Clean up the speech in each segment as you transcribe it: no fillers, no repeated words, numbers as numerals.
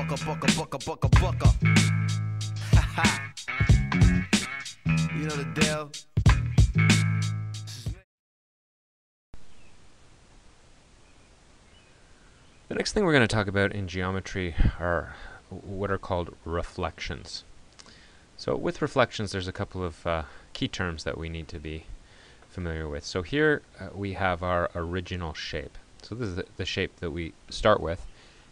bucka. Ha. You know the deal. The next thing we're going to talk about in geometry are what are called reflections. So with reflections, there's a couple of key terms that we need to be familiar with. So here we have our original shape. So this is the shape that we start with.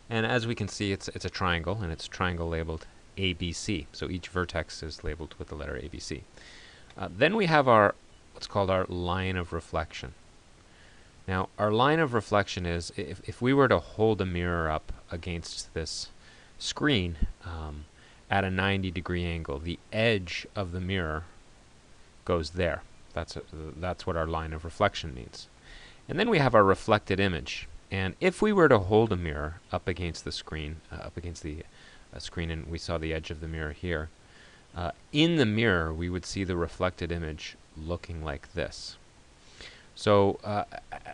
And as we can see, it's a triangle, and it's a triangle labeled ABC. So each vertex is labeled with the letter ABC. Then we have what's called our line of reflection. Now, our line of reflection is if we were to hold a mirror up against this screen at a 90-degree angle, the edge of the mirror goes there. That's what our line of reflection means. And then we have our reflected image. And if we were to hold a mirror up against the screen, and we saw the edge of the mirror here, in the mirror we would see the reflected image looking like this. So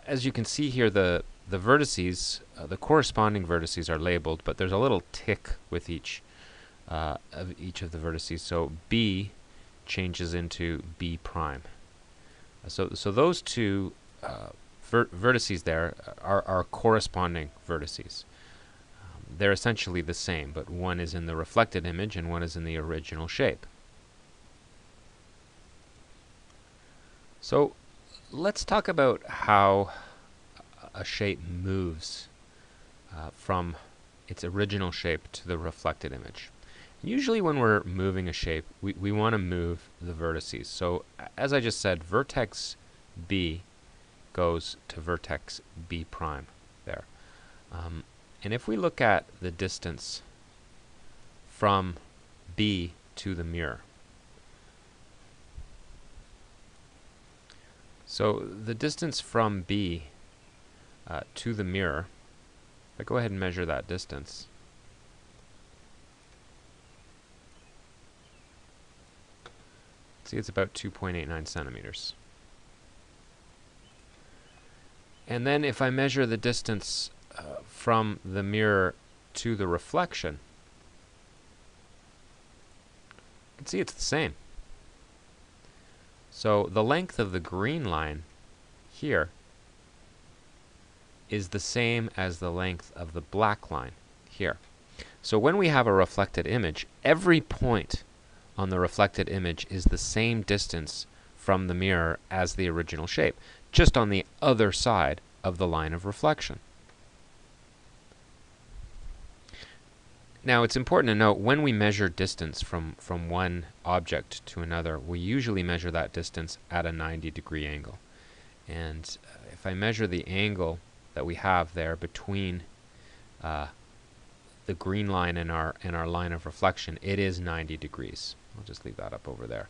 as you can see here, the vertices, the corresponding vertices are labeled, but there's a little tick with each of the vertices. So B changes into B prime. So those two vertices there are corresponding vertices. They're essentially the same, but one is in the reflected image and one is in the original shape. So let's talk about how a shape moves from its original shape to the reflected image. Usually when we're moving a shape, we want to move the vertices. So as I just said, vertex B goes to vertex B prime there. And if we look at the distance from B to the mirror, so the distance from B to the mirror, if I go ahead and measure that distance, see it's about 2.89 centimeters. And then if I measure the distance from the mirror to the reflection, you can see it's the same. So the length of the green line here is the same as the length of the black line here. So when we have a reflected image, every point on the reflected image is the same distance from the mirror as the original shape, just on the other side of the line of reflection. Now it's important to note, when we measure distance from one object to another, we usually measure that distance at a 90-degree angle. And if I measure the angle that we have there between the green line and our line of reflection, it is 90 degrees. I'll just leave that up over there.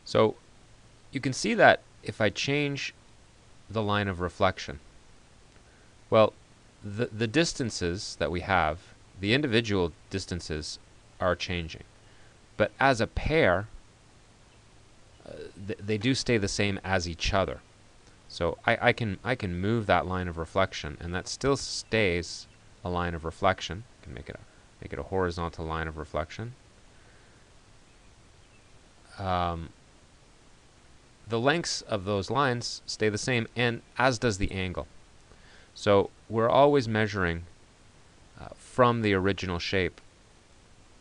So you can see that if I change the line of reflection, well, the distances that we have, the individual distances are changing, but as a pair, they do stay the same as each other. So I can move that line of reflection, and that still stays a line of reflection. I can make it a horizontal line of reflection. The lengths of those lines stay the same, and as does the angle. So we're always measuring from the original shape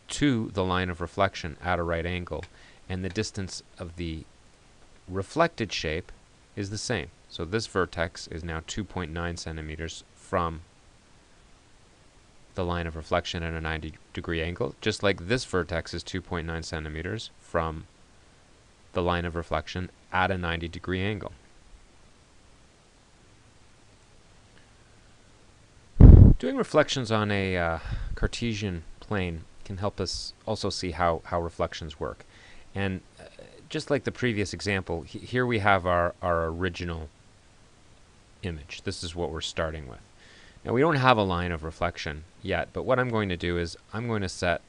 to the line of reflection at a right angle, and the distance of the reflected shape is the same. So this vertex is now 2.9 centimeters from the line of reflection at a 90-degree angle, just like this vertex is 2.9 centimeters from the line of reflection at a 90-degree angle. Doing reflections on a Cartesian plane can help us also see how reflections work. And just like the previous example, here we have our original image. This is what we're starting with. Now we don't have a line of reflection yet, but what I'm going to do is I'm going to set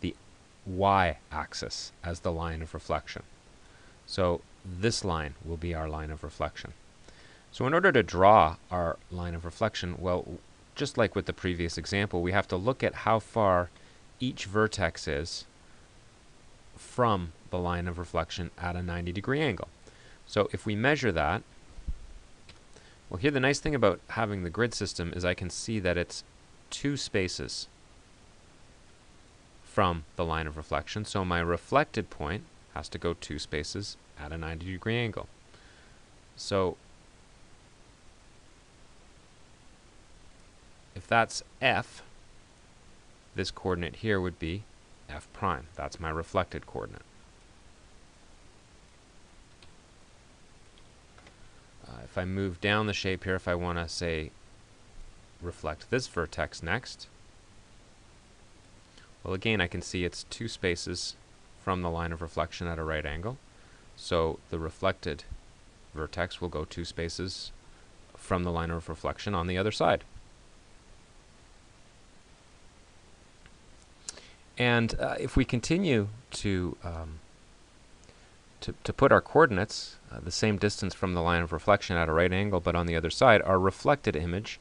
the y-axis as the line of reflection. So this line will be our line of reflection. So in order to draw our line of reflection, well, just like with the previous example, we have to look at how far each vertex is from the line of reflection at a 90-degree angle. So if we measure that, well, here the nice thing about having the grid system is I can see that it's 2 spaces from the line of reflection, so my reflected point has to go 2 spaces at a 90-degree angle. So if that's f, this coordinate here would be f prime. That's my reflected coordinate. If I move down the shape here, if I want to, say, reflect this vertex next, well, again, I can see it's 2 spaces from the line of reflection at a right angle. So the reflected vertex will go 2 spaces from the line of reflection on the other side. And if we continue to put our coordinates the same distance from the line of reflection at a right angle, but on the other side, our reflected image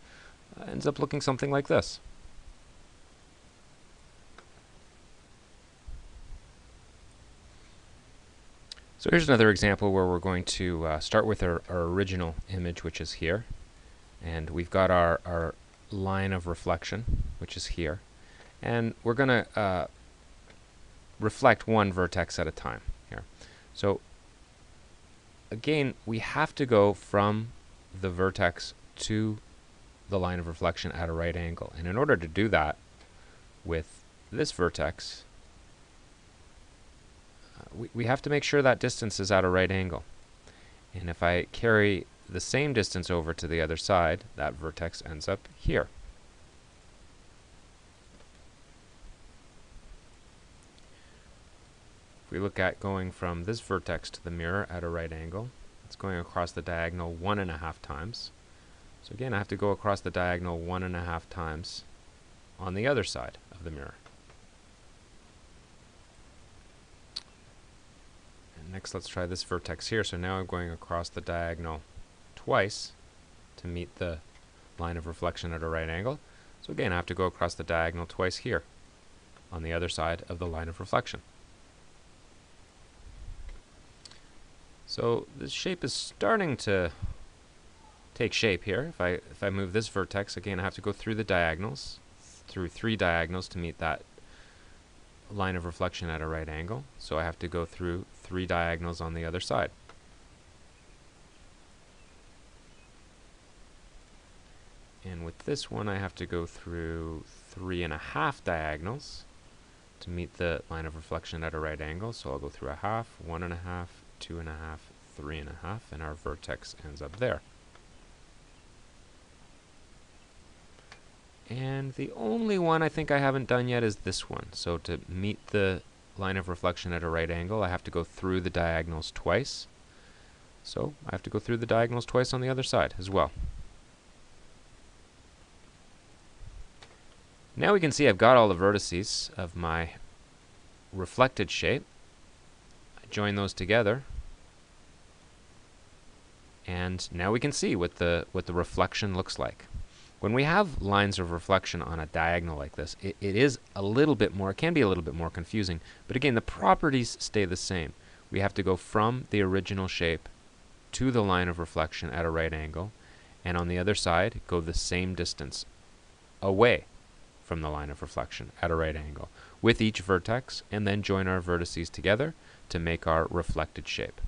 ends up looking something like this. So here's another example where we're going to start with our original image, which is here. And we've got our line of reflection, which is here. And we're going to reflect one vertex at a time here. So again, we have to go from the vertex to the line of reflection at a right angle. And in order to do that with this vertex, we have to make sure that distance is at a right angle. And if I carry the same distance over to the other side, that vertex ends up here. If we look at going from this vertex to the mirror at a right angle, it's going across the diagonal 1.5 times. So again, I have to go across the diagonal 1.5 times on the other side of the mirror. And next, let's try this vertex here. So now I'm going across the diagonal twice to meet the line of reflection at a right angle. So again, I have to go across the diagonal twice here on the other side of the line of reflection. So this shape is starting to take shape here. If I move this vertex, again, I have to go through the diagonals, through 3 diagonals to meet that line of reflection at a right angle. So I have to go through 3 diagonals on the other side. And with this one, I have to go through 3.5 diagonals to meet the line of reflection at a right angle. So I'll go through 1/2, 1.5, 2.5, 3.5, and our vertex ends up there. And the only one I think I haven't done yet is this one. So to meet the line of reflection at a right angle, I have to go through the diagonals twice. So I have to go through the diagonals twice on the other side as well. Now we can see I've got all the vertices of my reflected shape. I join those together, and now we can see what the reflection looks like. When we have lines of reflection on a diagonal like this, it is a little bit more, it can be a little bit more confusing, but again, the properties stay the same. We have to go from the original shape to the line of reflection at a right angle, and on the other side, go the same distance away from the line of reflection at a right angle with each vertex, and then join our vertices together to make our reflected shape.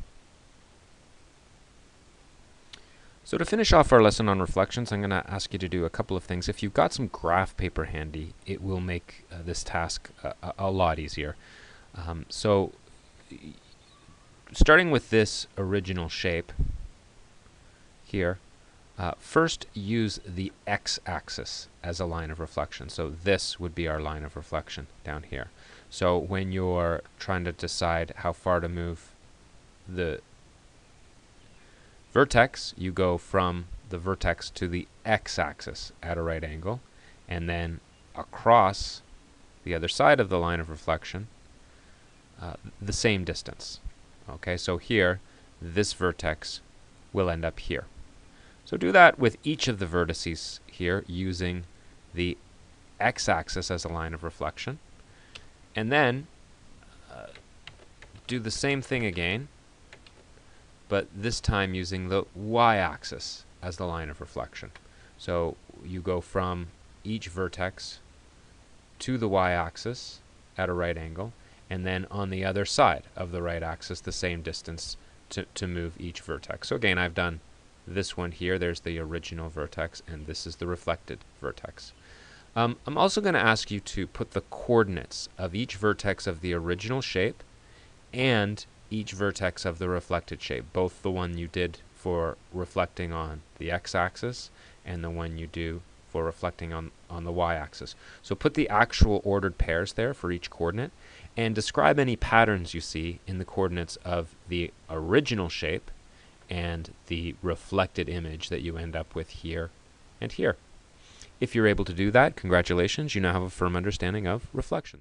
So to finish off our lesson on reflections, I'm going to ask you to do a couple of things. If you've got some graph paper handy, it will make this task a lot easier. So starting with this original shape here, first use the x-axis as a line of reflection. So this would be our line of reflection down here. So when you're trying to decide how far to move the vertex, you go from the vertex to the x-axis at a right angle, and then across the other side of the line of reflection, the same distance. Okay, so here, this vertex will end up here. So do that with each of the vertices here using the x-axis as a line of reflection, and then do the same thing again, but this time using the y-axis as the line of reflection. So you go from each vertex to the y-axis at a right angle, and then on the other side of the right axis the same distance to move each vertex. So again, I've done this one here. There's the original vertex, and this is the reflected vertex. I'm also going to ask you to put the coordinates of each vertex of the original shape and each vertex of the reflected shape, both the one you did for reflecting on the x-axis and the one you do for reflecting on the y-axis. So put the actual ordered pairs there for each coordinate, and describe any patterns you see in the coordinates of the original shape and the reflected image that you end up with here and here. If you're able to do that, congratulations, you now have a firm understanding of reflection.